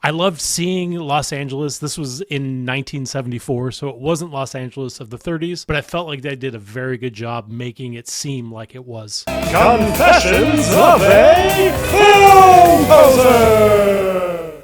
I loved seeing Los Angeles. This was in 1974, so it wasn't Los Angeles of the 30s, but I felt like they did a very good job making it seem like it was. Confessions of a Film Poser!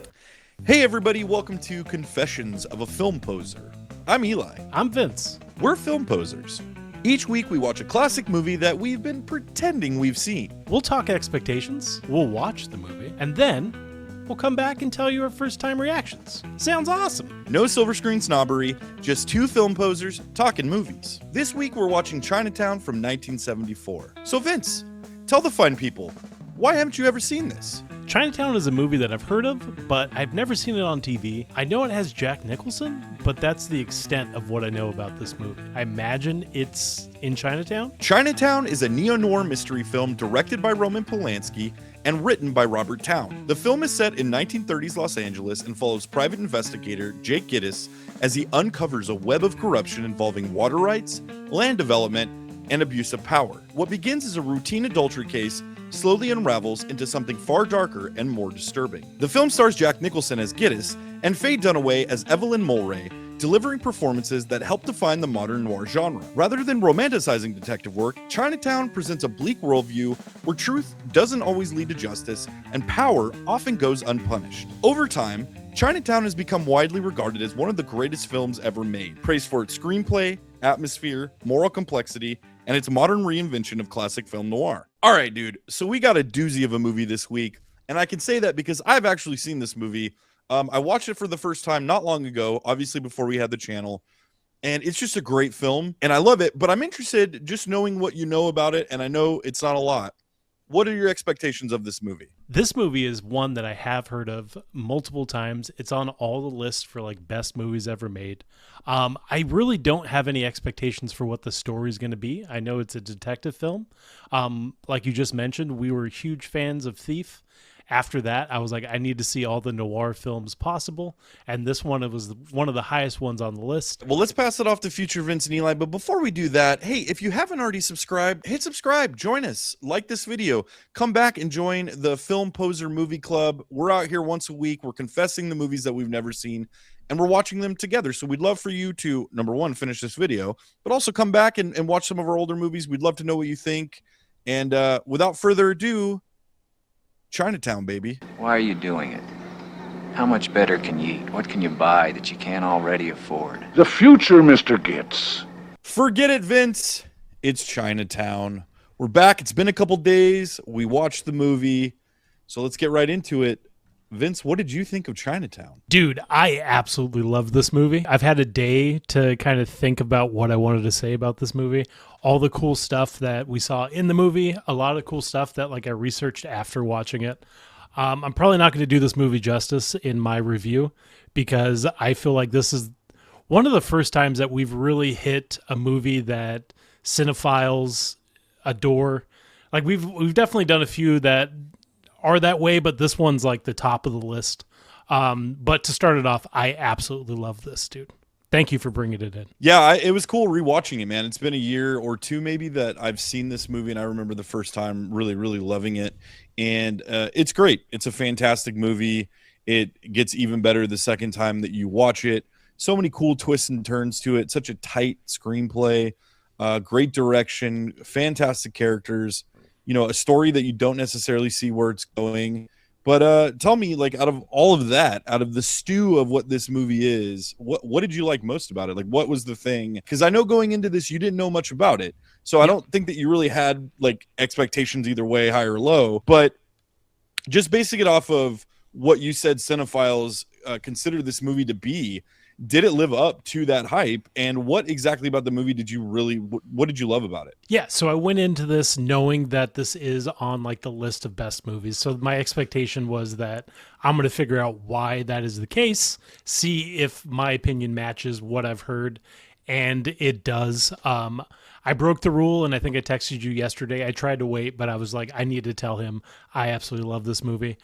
Hey everybody, welcome to Confessions of a Film Poser. I'm Eli. I'm Vince. We're film posers. Each week we watch a classic movie that we've been pretending we've seen. We'll talk expectations, we'll watch the movie, and then we'll come back and tell you our first-time reactions. Sounds awesome. No silver screen snobbery, just two film posers talking movies. This week we're watching Chinatown from 1974. So Vince, tell the fine people, why haven't you ever seen this? Chinatown is a movie that I've heard of, but I've never seen it on TV. I know it has Jack Nicholson, but that's the extent of what I know about this movie. I imagine it's in Chinatown? Chinatown is a neo-noir mystery film directed by Roman Polanski and written by Robert Towne. The film is set in 1930s Los Angeles and follows private investigator Jack Gittes as he uncovers a web of corruption involving water rights, land development, and abuse of power. What begins as a routine adultery case slowly unravels into something far darker and more disturbing. The film stars Jack Nicholson as Gittes and Faye Dunaway as Evelyn Mulray, delivering performances that help define the modern noir genre. Rather than romanticizing detective work, Chinatown presents a bleak worldview where truth doesn't always lead to justice and power often goes unpunished. Over time, Chinatown has become widely regarded as one of the greatest films ever made, praised for its screenplay, atmosphere, moral complexity, and its modern reinvention of classic film noir. All right, dude, so we got a doozy of a movie this week, and I can say that because I've actually seen this movie. I watched it for the first time not long ago, obviously before we had the channel, and it's just a great film, and I love it, but I'm interested just knowing what you know about it, and I know it's not a lot. What are your expectations of this movie? This movie is one that I have heard of multiple times. It's on all the lists for like best movies ever made. I really don't have any expectations for what the story is going to be. I know it's a detective film. Like you just mentioned, we were huge fans of Thief. After that, I was like, I need to see all the noir films possible. And this one, it was one of the highest ones on the list. Well, let's pass it off to future Vince and Eli. But before we do that, hey, if you haven't already subscribed, hit subscribe, join us, like this video, come back and join the Film Poser Movie Club. We're out here once a week. We're confessing the movies that we've never seen, and we're watching them together. So we'd love for you to, number one, finish this video, but also come back and watch some of our older movies. We'd love to know what you think. And without further ado, Chinatown, baby. Why are you doing it? How much better can you eat? What can you buy that you can't already afford? The future, Mr. Gittes. Forget it, Vince. It's Chinatown. We're back. It's been a couple days. We watched the movie. So let's get right into it. Vince, what did you think of Chinatown? Dude, I absolutely love this movie. I've had a day to kind of think about what I wanted to say about this movie. All the cool stuff that we saw in the movie, a lot of cool stuff that like I researched after watching it. I'm probably not going to do this movie justice in my review because I feel like this is one of the first times that we've really hit a movie that cinephiles adore. Like we've definitely done a few that are that way, but this one's like the top of the list. But to start it off, I absolutely love this, dude. Thank you for bringing it in. Yeah, it was cool rewatching it, man. It's been a year or two maybe that I've seen this movie, and I remember the first time really, really loving it. And it's great. It's a fantastic movie. It gets even better the second time that you watch it. So many cool twists and turns to it. Such a tight screenplay, great direction, fantastic characters. You know, a story that you don't necessarily see where it's going. But tell me, like, out of all of that, out of the stew of what this movie is, what did you like most about it? Like, what was the thing? Because I know going into this, you didn't know much about it. So I don't think that you really had, like, expectations either way, high or low. But just basing it off of what you said cinephiles consider this movie to be, did it live up to that hype? And what exactly about the movie did you really, what did you love about it? Yeah, so I went into this knowing that this is on like the list of best movies. So my expectation was that I'm going to figure out why that is the case, see if my opinion matches what I've heard, and it does. I broke the rule, and I think I texted you yesterday. I tried to wait, but I was like, I need to tell him I absolutely love this movie.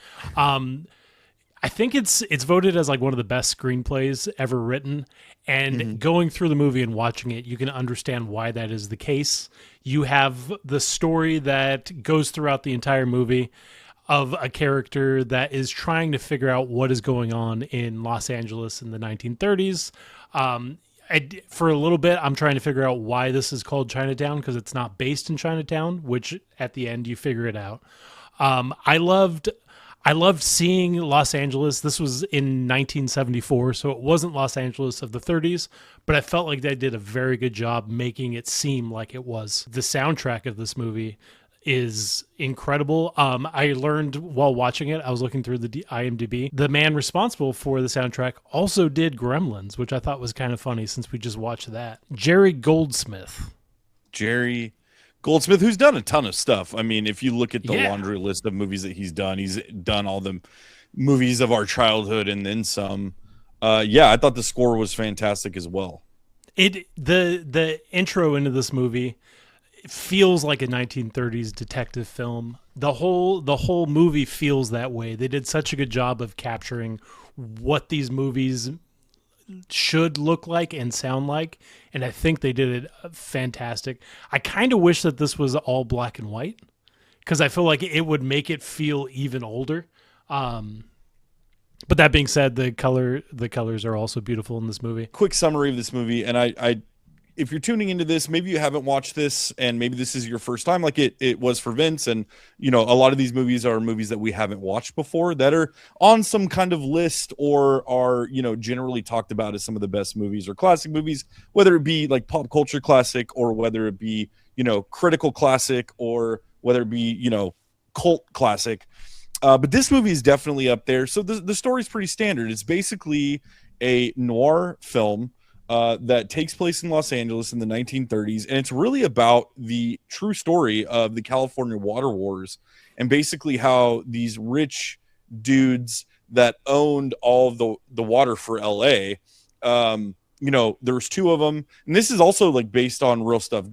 I think it's voted as like one of the best screenplays ever written. And going through the movie and watching it, you can understand why that is the case. You have the story that goes throughout the entire movie. of a character that is trying to figure out what is going on in Los Angeles in the 1930s. For a little bit, I'm trying to figure out why this is called Chinatown, because it's not based in Chinatown, which at the end you figure it out. I loved seeing Los Angeles. This was in 1974, so it wasn't Los Angeles of the 30s, but I felt like they did a very good job making it seem like it was. The soundtrack of this movie is incredible. I learned while watching it, I was looking through the IMDb, the man responsible for the soundtrack also did Gremlins, which I thought was kind of funny since we just watched that. Jerry Goldsmith, who's done a ton of stuff. I mean, if you look at the laundry list of movies that he's done all the movies of our childhood and then some. I thought the score was fantastic as well. The intro into this movie feels like a 1930s detective film. The whole movie feels that way. They did such a good job of capturing what these movies should look like and sound like, and I think they did it fantastic. I kind of wish that this was all black and white, because I feel like it would make it feel even older. But that being said, the colors are also beautiful in this movie. Quick summary of this movie, and I if you're tuning into this, maybe you haven't watched this, and maybe this is your first time, like it was for Vince. And, a lot of these movies are movies that we haven't watched before that are on some kind of list or are, generally talked about as some of the best movies or classic movies, whether it be like pop culture classic or whether it be, critical classic or whether it be, cult classic. But this movie is definitely up there. So the story is pretty standard. It's basically a noir film that takes place in Los Angeles in the 1930s, and it's really about the true story of the California water wars and basically how these rich dudes that owned all of the water for LA, there's two of them, and this is also like based on real stuff.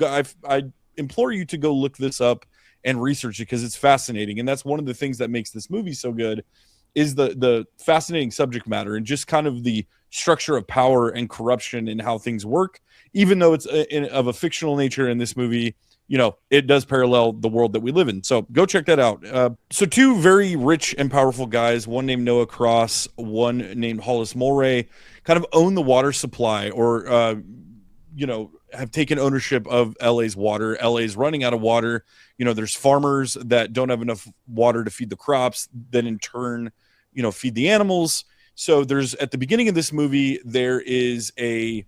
I implore you to go look this up and research it, because it's fascinating, and that's one of the things that makes this movie so good is the fascinating subject matter and just kind of the structure of power and corruption and how things work. Even though it's of a fictional nature in this movie, it does parallel the world that we live in. So go check that out. So two very rich and powerful guys, one named Noah Cross, one named Hollis Mulray, kind of own the water supply or, have taken ownership of LA's water. LA's running out of water. There's farmers that don't have enough water to feed the crops, then in turn, feed the animals. So there's, at the beginning of this movie, there is a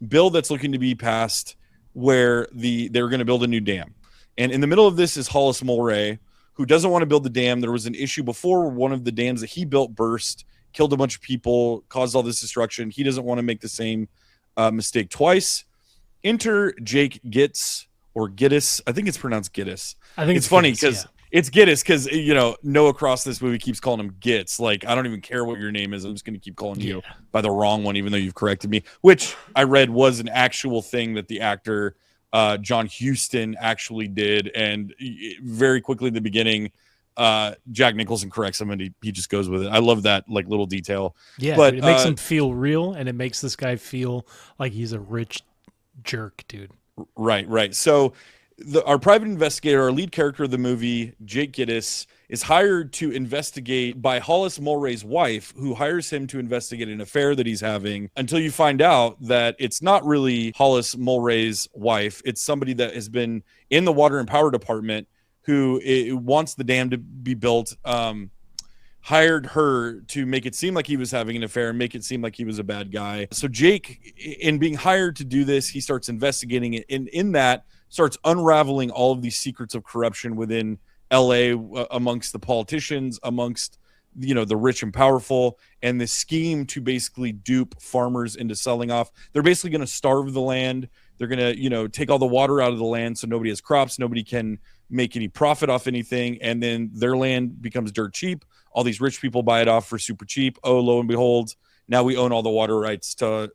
bill that's looking to be passed where they're going to build a new dam. And in the middle of this is Hollis Mulray, who doesn't want to build the dam. There was an issue before where one of the dams that he built burst, killed a bunch of people, caused all this destruction. He doesn't want to make the same mistake twice. Enter Jake Gittes, or Gittes. I think it's pronounced Gittes. I think it's funny because it's Gittes because, Noah Cross this movie keeps calling him Gittes. Like, I don't even care what your name is. I'm just going to keep calling you by the wrong one, even though you've corrected me, which I read was an actual thing that the actor John Huston actually did. And very quickly in the beginning, Jack Nicholson corrects him and he just goes with it. I love that like little detail. Yeah, but it makes him feel real, and it makes this guy feel like he's a rich jerk, dude. Right. So our private investigator, our lead character of the movie, Jake Gittes, is hired to investigate by Hollis Mulray's wife, who hires him to investigate an affair that he's having, until you find out that it's not really Hollis Mulray's wife. It's somebody that has been in the water and power department who wants the dam to be built, hired her to make it seem like he was having an affair and make it seem like he was a bad guy. So Jake, in being hired to do this, he starts investigating it, and in that starts unraveling all of these secrets of corruption within LA, amongst the politicians, amongst the rich and powerful, and this scheme to basically dupe farmers into selling off. They're basically going to starve the land. They're going to take all the water out of the land so nobody has crops, nobody can make any profit off anything, and then their land becomes dirt cheap. All these rich people buy it off for super cheap. Oh, lo and behold, now we own all the water rights to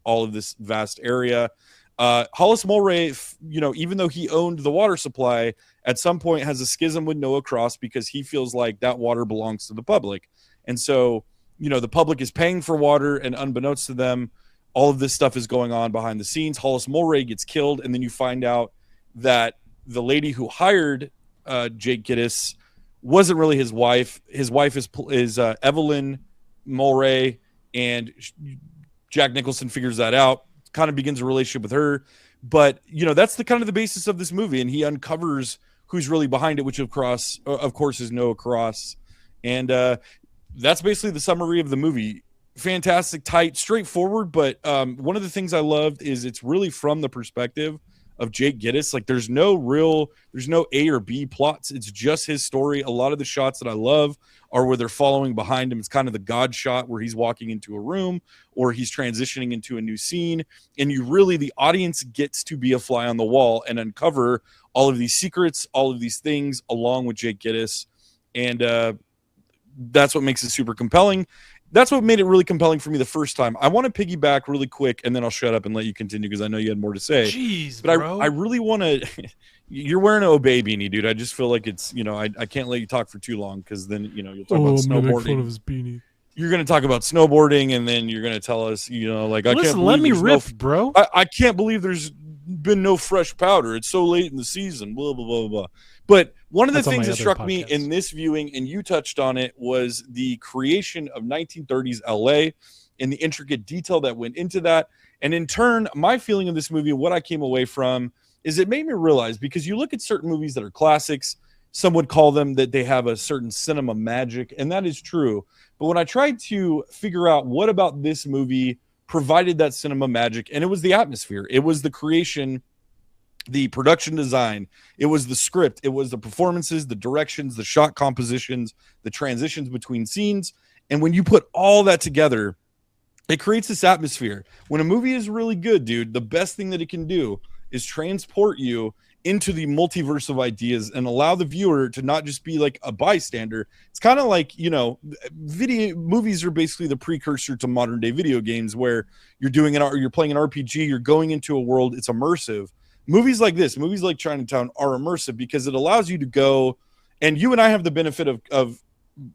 all of this vast area. Hollis Mulray, even though he owned the water supply, at some point has a schism with Noah Cross because he feels like that water belongs to the public. And so, the public is paying for water, and unbeknownst to them, all of this stuff is going on behind the scenes. Hollis Mulray gets killed, and then you find out that the lady who hired Jake Gittes wasn't really his wife. His wife is Evelyn Mulray, and Jack Nicholson figures that out, kind of begins a relationship with her. But, you know, that's the kind of the basis of this movie, and he uncovers who's really behind it, which of course is Noah Cross. And that's basically the summary of the movie. Fantastic, tight, straightforward, but one of the things I loved is it's really from the perspective of Jake Gittes. Like there's no A or B plots. It's just his story. A lot of the shots that I love are where they're following behind him. It's kind of the God shot where he's walking into a room or he's transitioning into a new scene. And the audience gets to be a fly on the wall and uncover all of these secrets, all of these things along with Jake Gittes. And that's what makes it super compelling. That's what made it really compelling for me the first time. I want to piggyback really quick, and then I'll shut up and let you continue because I know you had more to say. Jeez, but bro. I really want to. You're wearing an Obey beanie, dude. I just feel like it's, you know, I can't let you talk for too long because then, you know, you'll talk about snowboarding. Fun of his beanie. You're going to talk about snowboarding, and then you're going to tell us, you know, like, Listen, I can't believe let me rip, bro. I can't believe there's been no fresh powder. It's so late in the season. Blah blah blah blah. But one of the things that struck me in this viewing, and you touched on it, was the creation of 1930s LA and the intricate detail that went into that. And in turn, my feeling of this movie, what I came away from, is it made me realize, because you look at certain movies that are classics, some would call them that they have a certain cinema magic, and that is true. But when I tried to figure out what about this movie provided that cinema magic, and it was the atmosphere, it was the creation, the production design, it was the script, it was the performances, the directions, the shot compositions, the transitions between scenes. And when you put all that together, it creates this atmosphere. When a movie is really good, dude, the best thing that it can do is transport you into the multiverse of ideas and allow the viewer to not just be like a bystander. It's kind of like, you know, movies are basically the precursor to modern day video games, where you're playing an RPG, you're going into a world, it's immersive. Movies like this, movies like Chinatown, are immersive because it allows you to go, and you and I have the benefit of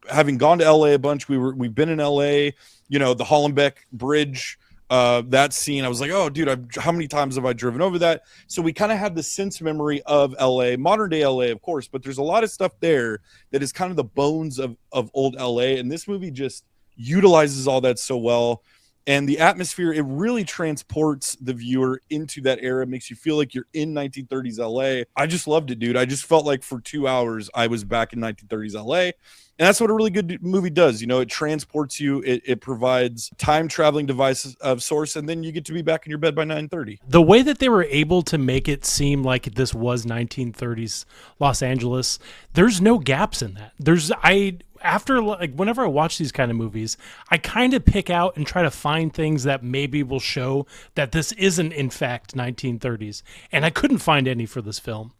having gone to LA a bunch. We've been in LA, you know, the Hollenbeck Bridge, that scene. I was like, oh, dude, how many times have I driven over that? So we kind of have the sense memory of LA, modern day LA, of course, but there's a lot of stuff there that is kind of the bones of old LA. And this movie just utilizes all that so well. And the atmosphere, it really transports the viewer into that era. It makes you feel like you're in 1930s LA. I just loved it, dude. I just felt like for 2 hours I was back in 1930s LA. And that's what a really good movie does. You know, it transports you. It provides time traveling devices of source, and then you get to be back in your bed by 9:30. The way that they were able to make it seem like this was 1930s Los Angeles, there's no gaps in that. Whenever I watch these kind of movies, I kind of pick out and try to find things that maybe will show that this isn't in fact 1930s. And I couldn't find any for this film.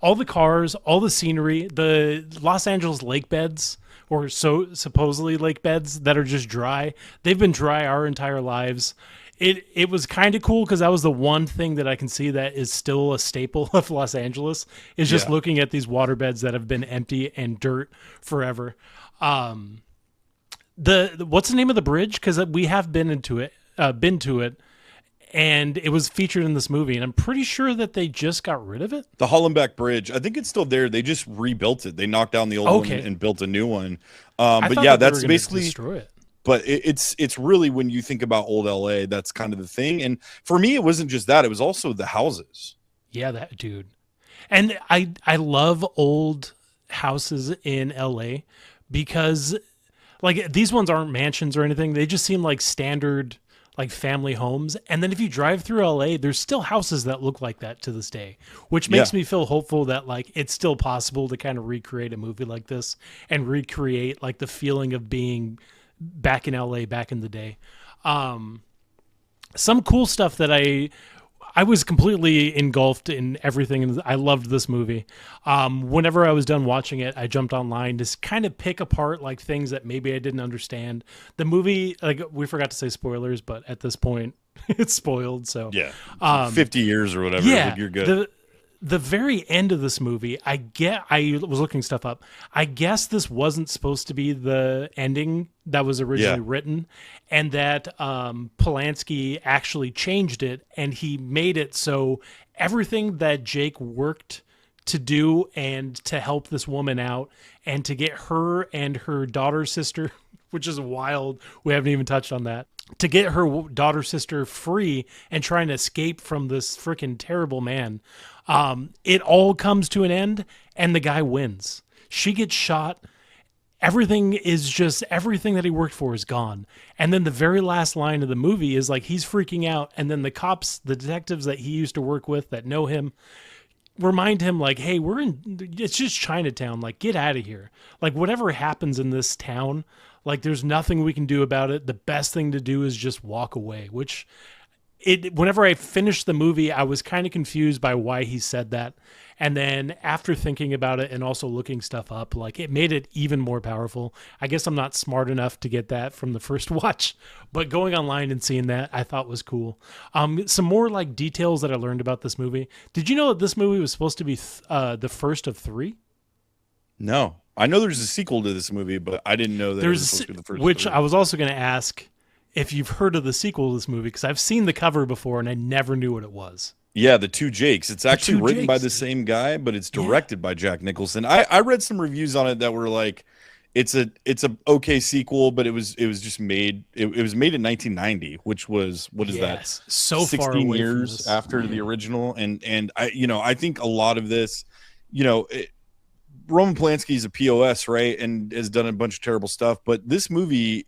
All the cars, all the scenery, the Los Angeles lake beds, or so supposedly lake beds that are just dry. They've been dry our entire lives. It was kind of cool because that was the one thing that I can see that is still a staple of Los Angeles, is just looking at these waterbeds that have been empty and dirt forever. What's the name of the bridge? Because we have been to it, and it was featured in this movie, and I'm pretty sure that they just got rid of it. The Hollenbeck Bridge, I think it's still there. They just rebuilt it. They knocked down the old one and built a new one. But yeah, that's basically destroy it. But it's really, when you think about old LA, that's kind of the thing. And for me, it wasn't just that; it was also the houses. Yeah, that dude. And I love old houses in LA because, like, these ones aren't mansions or anything. They just seem like standard, like, family homes. And then if you drive through LA, there's still houses that look like that to this day, which makes me feel hopeful that, like, it's still possible to kind of recreate a movie like this and recreate, like, the feeling of being back in LA back in the day. Some cool stuff that I was completely engulfed in everything, and I loved this movie. Whenever I was done watching it, I jumped online to kind of pick apart, like, things that maybe I didn't understand. The movie, like, we forgot to say spoilers, but at this point it's spoiled. So 50 years or whatever. Yeah, you're good. The very end of this movie, I was looking stuff up. I guess this wasn't supposed to be the ending that was originally written, and that Polanski actually changed it, and he made it so everything that Jake worked to do and to help this woman out and to get her and her daughter sister, which is wild. We haven't even touched on that. To get her daughter sister free and trying to escape from this freaking terrible man. It all comes to an end and the guy wins. She gets shot. Everything that he worked for is gone. And then the very last line of the movie is like, he's freaking out. And then the cops, the detectives that he used to work with that know him, remind him like, hey, it's just Chinatown. Like, get out of here. Like, whatever happens in this town, like, there's nothing we can do about it. The best thing to do is just walk away, which whenever I finished the movie, I was kind of confused by why he said that. And then after thinking about it and also looking stuff up, like, it made it even more powerful. I guess I'm not smart enough to get that from the first watch, but going online and seeing that I thought was cool. Some more like details that I learned about this movie. Did you know that this movie was supposed to be the first of 3? No, I know there's a sequel to this movie, but I didn't know that it was supposed to be the first. Which I was also going to ask if you've heard of the sequel to this movie, because I've seen the cover before and I never kw what it was. Yeah, The Two Jakes. It's actually written by the same guy, but it's directed by Jack Nicholson. I read some reviews on it that were like, it's a okay sequel, but it was just made. It was made in 1990, which was, what is that? So 16 far away years from after the original, and I think a lot of this, Roman Polanski is a POS, right, and has done a bunch of terrible stuff, but this movie,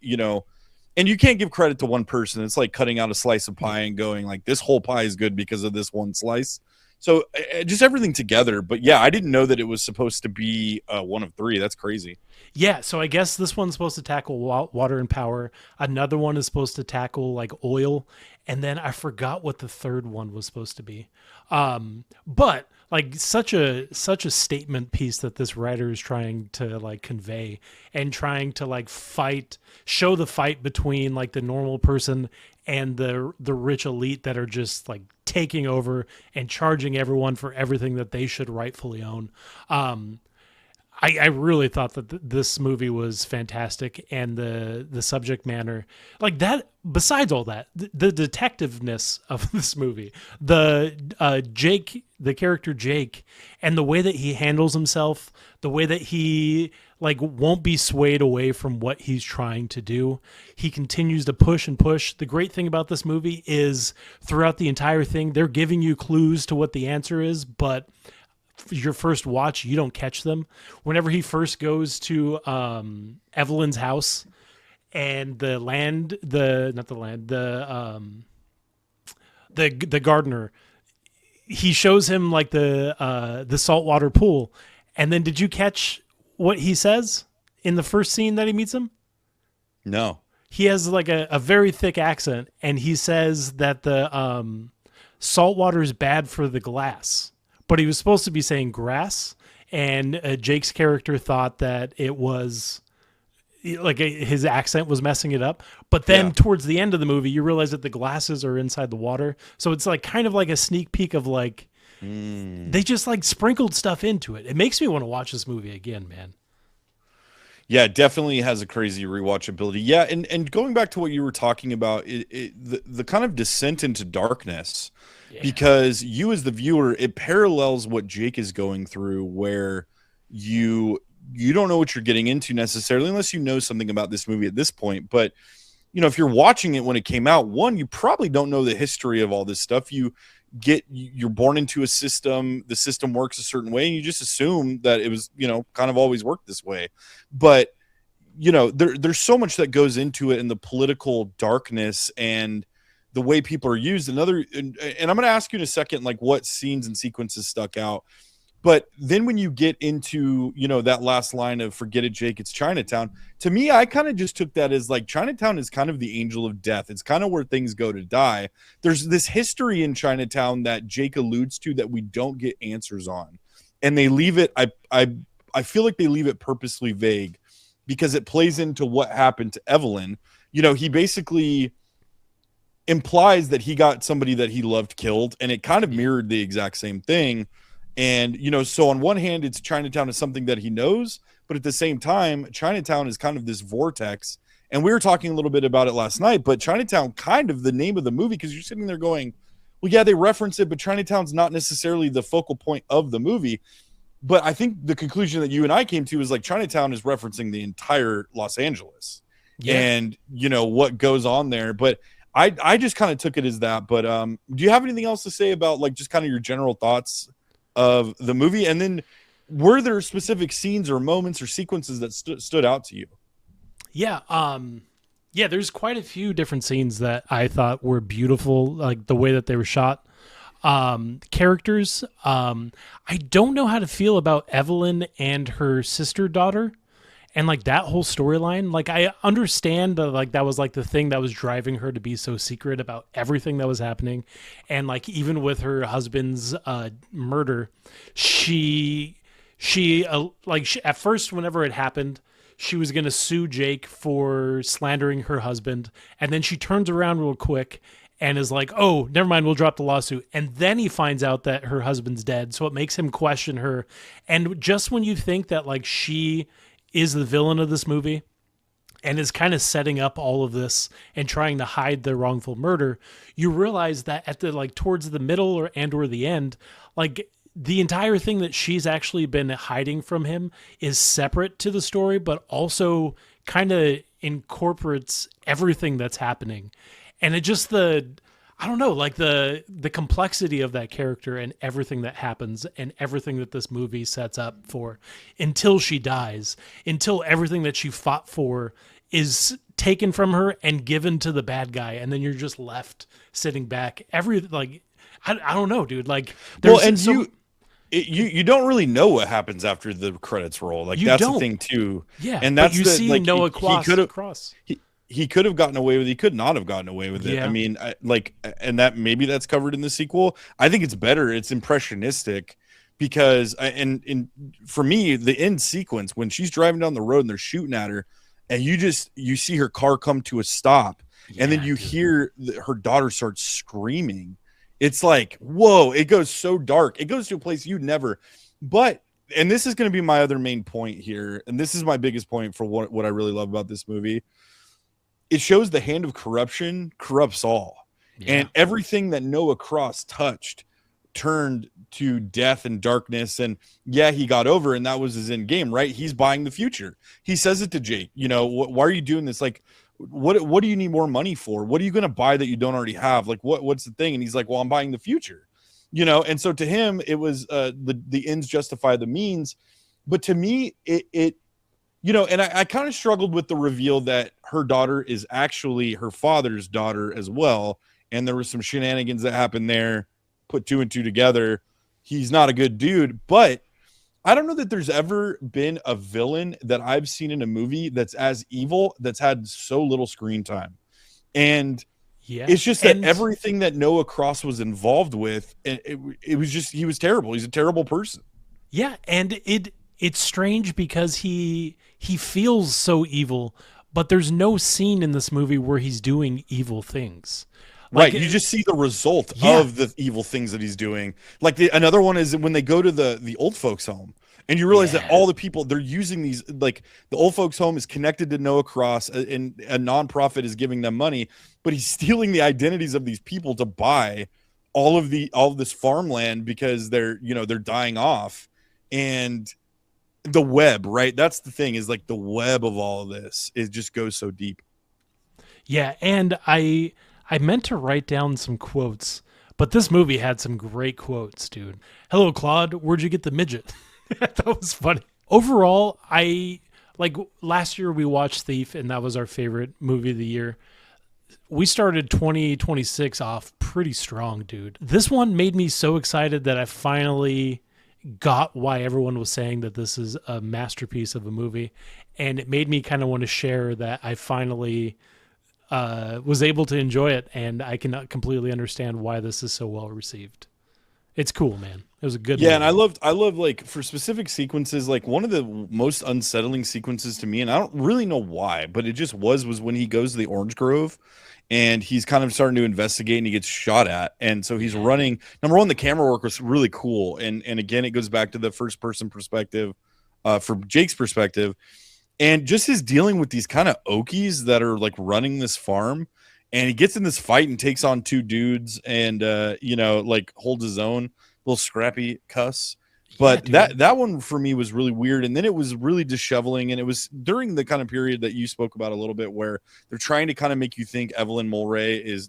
and you can't give credit to one person. It's like cutting out a slice of pie and going like, this whole pie is good because of this one slice. So just everything together. But yeah, I didn't know that it was supposed to be one of 3. That's crazy. Yeah, so I guess this one's supposed to tackle water and power. Another one is supposed to tackle like oil. And then I forgot what the third one was supposed to be. But like such a statement piece that this writer is trying to like convey and trying to like show the fight between like the normal person and the rich elite that are just like taking over and charging everyone for everything that they should rightfully own. I really thought that this movie was fantastic, and the subject matter, like that. Besides all that, the detectiveness of this movie, the character Jake, and the way that he handles himself, the way that he like won't be swayed away from what he's trying to do. He continues to push and push. The great thing about this movie is throughout the entire thing, they're giving you clues to what the answer is, but your first watch, you don't catch them. Whenever he first goes to Evelyn's house and the gardener, he shows him like the saltwater pool. And then did you catch what he says in the first scene that he meets him? No. He has like a very thick accent, and he says that the saltwater is bad for the glass. But he was supposed to be saying grass, and Jake's character thought that it was like his accent was messing it up. But then towards the end of the movie, you realize that the glasses are inside the water. So it's like kind of like a sneak peek of like, they just like sprinkled stuff into it. It makes me want to watch this movie again, man. Yeah, it definitely has a crazy rewatchability. Yeah, and going back to what you were talking about, the kind of descent into darkness, because you as the viewer, it parallels what Jake is going through, where you don't know what you're getting into necessarily unless you know something about this movie at this point. But if you're watching it when it came out, one, you probably don't know the history of all this stuff. You're born into a system, the system works a certain way, and you just assume that it was, kind of always worked this way. But, there's so much that goes into it, and the political darkness and the way people are used. And I'm going to ask you in a second, like what scenes and sequences stuck out. But then when you get into, that last line of "Forget it, Jake, it's Chinatown," to me, I kind of just took that as like Chinatown is kind of the angel of death. It's kind of where things go to die. There's this history in Chinatown that Jake alludes to that we don't get answers on. And they leave it, I feel like they leave it purposely vague because it plays into what happened to Evelyn. He basically implies that he got somebody that he loved killed, and it kind of mirrored the exact same thing. And, so on one hand, it's Chinatown is something that he knows, but at the same time, Chinatown is kind of this vortex. And we were talking a little bit about it last night, but Chinatown, kind of the name of the movie, because you're sitting there going, well, yeah, they reference it, but Chinatown's not necessarily the focal point of the movie. But I think the conclusion that you and I came to is like Chinatown is referencing the entire Los Angeles and, you know, what goes on there. But I just kind of took it as that. But do you have anything else to say about like just kind of your general thoughts of the movie? And then were there specific scenes or moments or sequences that stood out to you? Yeah. Yeah, there's quite a few different scenes that I thought were beautiful, like the way that they were shot. Characters. I don't know how to feel about Evelyn and her sister daughter and like that whole storyline. Like I understand that like that was like the thing that was driving her to be so secret about everything that was happening. And like even with her husband's murder, at first whenever it happened, she was going to sue Jake for slandering her husband. And then she turns around real quick and is like, oh, never mind, we'll drop the lawsuit. And then he finds out that her husband's dead. So it makes him question her. And just when you think that like she is the villain of this movie and is kind of setting up all of this and trying to hide the wrongful murder, you realize that at the like towards the middle or the end, like the entire thing that she's actually been hiding from him is separate to the story, but also kind of incorporates everything that's happening. And it just I don't know, like the complexity of that character and everything that happens and everything that this movie sets up for until she dies, until everything that she fought for is taken from her and given to the bad guy. And then you're just left sitting back. I don't know, dude. Like, you don't really know what happens after the credits roll. Like that's the thing too. Yeah. And that's you see like, Noah Cross. He could have gotten away with it. He could not have gotten away with it. Yeah. I mean, and that maybe that's covered in the sequel. I think it's better. It's impressionistic because, and for me, the end sequence when she's driving down the road and they're shooting at her, and you see her car come to a stop, and then you hear her daughter start screaming. It's like, whoa! It goes so dark. It goes to a place you'd never. But and this is going to be my other main point here, and this is my biggest point for what I really love about this movie. It shows the hand of corruption corrupts all. Yeah. And everything that Noah Cross touched turned to death and darkness. And yeah, he got over, and that was his end game, right? He's buying the future. He says it to Jake, you know, why are you doing this? Like, what do you need more money for? What are you going to buy that you don't already have? Like, what's the thing? And he's like, well, I'm buying the future, you know? And so to him, it was the ends justify the means. But to me, it you know, and I kind of struggled with the reveal that her daughter is actually her father's daughter as well. And there was some shenanigans that happened there, put two and two together. He's not a good dude, but I don't know that there's ever been a villain that I've seen in a movie that's as evil, that's had so little screen time. And it's just that everything that Noah Cross was involved with, it was just, he was terrible. He's a terrible person. Yeah. And it's strange because he feels so evil, but there's no scene in this movie where he's doing evil things. Like, right. You just see the result of the evil things that he's doing. Like another one is when they go to the old folks home and you realize that all the people they're using these, like the old folks home is connected to Noah Cross and a nonprofit is giving them money, but he's stealing the identities of these people to buy all of this farmland because they're dying off. And the web, right? That's the thing, is like the web of all of this. It just goes so deep. Yeah. And I meant to write down some quotes, but this movie had some great quotes, dude. Hello, Claude. Where'd you get the midget? That was funny. Overall, last year we watched Thief, and that was our favorite movie of the year. We started 2026 off pretty strong, dude. This one made me so excited that I finally got why everyone was saying that this is a masterpiece of a movie. And it made me kind of want to share that I finally was able to enjoy it, and I can completely understand why this is so well received. It's cool, man. It was a good movie. And I love like for specific sequences, like one of the most unsettling sequences to me, and I don't really know why, but it just was when he goes to the orange grove and he's kind of starting to investigate and he gets shot at. And so he's running. Number one, the camera work was really cool. And again, it goes back to the first person perspective from Jake's perspective. And just his dealing with these kind of Okies that are like running this farm, and he gets in this fight and takes on two dudes and, like holds his own, little scrappy cuss. But dude. that one for me was really weird, and then it was really disheveling, and it was during the kind of period that you spoke about a little bit, where they're trying to kind of make you think Evelyn Mulwray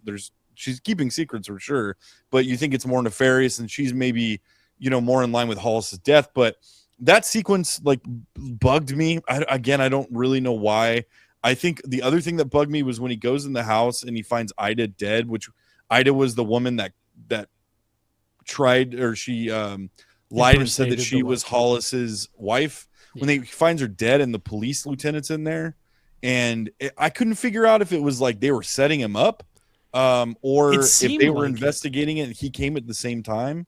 she's keeping secrets for sure, but you think it's more nefarious, and she's maybe more in line with Hollis's death. But that sequence like bugged me. I don't really know why. I think the other thing that bugged me was when he goes in the house and he finds Ida dead, which Ida was the woman that tried, or she lied and said that she was Hollis's wife. When he finds her dead and the police lieutenant's in there, and I couldn't figure out if it was like they were setting him up, or if they were investigating it and he came at the same time.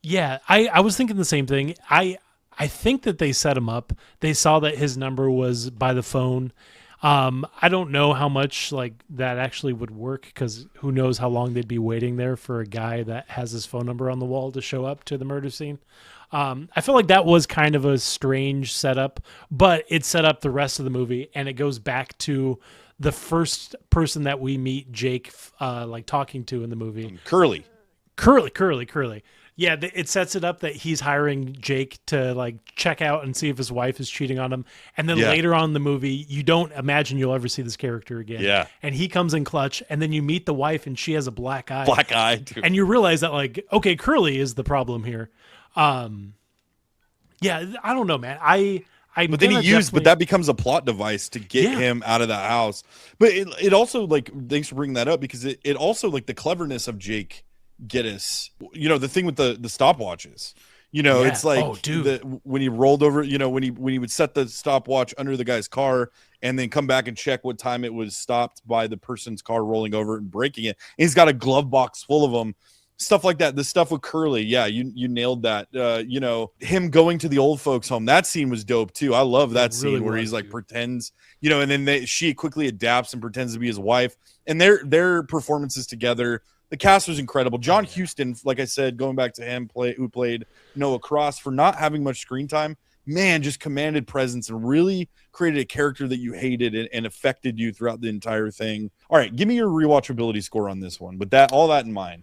Yeah, I was thinking the same thing. I think that they set him up. They saw that his number was by the phone. I don't know how much like that actually would work, because who knows how long they'd be waiting there for a guy that has his phone number on the wall to show up to the murder scene. I feel like that was kind of a strange setup, but it set up the rest of the movie, and it goes back to the first person that we meet Jake like talking to in the movie. Curly. Yeah, it sets it up that he's hiring Jake to like check out and see if his wife is cheating on him. And then later on in the movie, you don't imagine you'll ever see this character again. Yeah. And he comes in clutch, and then you meet the wife and she has a black eye. Black eye, dude. And you realize that like, okay, Curly is the problem here. Yeah, I don't know, man. But that becomes a plot device to get him out of the house. But it also, like, thanks for bringing that up, because it also, like, the cleverness of Jake Gittes, the thing with the stopwatches, it's like when he rolled over, when he would set the stopwatch under the guy's car and then come back and check what time it was stopped by the person's car rolling over and breaking it. And he's got a glove box full of them. Stuff like that. The stuff with Curly. Yeah, you nailed that. Him going to the old folks home. That scene was dope too. I love that scene where he's like pretends, and then she quickly adapts and pretends to be his wife. And their performances together. The cast was incredible. John Huston, like I said, going back to him, who played Noah Cross, for not having much screen time, man, just commanded presence and really created a character that you hated and affected you throughout the entire thing. All right, give me your rewatchability score on this one. With all that in mind.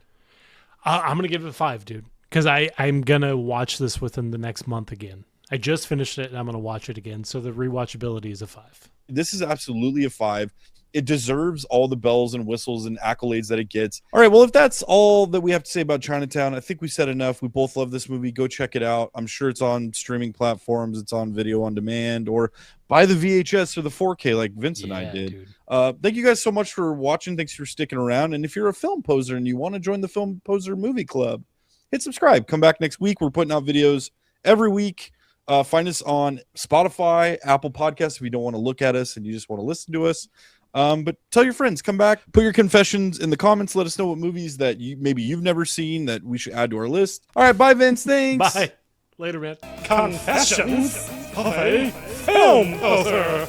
I'm going to give it a 5, dude, because I'm going to watch this within the next month again. I just finished it, and I'm going to watch it again, so the rewatchability is a 5. This is absolutely a 5. It deserves all the bells and whistles and accolades that it gets. All right, well, if that's all that we have to say about Chinatown, I think we said enough. We both love this movie. Go check it out. I'm sure it's on streaming platforms. It's on video on demand, or buy the VHS or the 4K like Vince and I did. Thank you guys so much for watching. Thanks for sticking around. And if you're a film poser and you want to join the Film Poser Movie Club, hit subscribe. Come back next week. We're putting out videos every week. Find us on Spotify, Apple Podcasts if you don't want to look at us and you just want to listen to us. But tell your friends, come back, put your confessions in the comments. Let us know what movies that you've never seen that we should add to our list. All right, bye, Vince. Thanks. Bye. Later, man. Confessions of a Film Poser.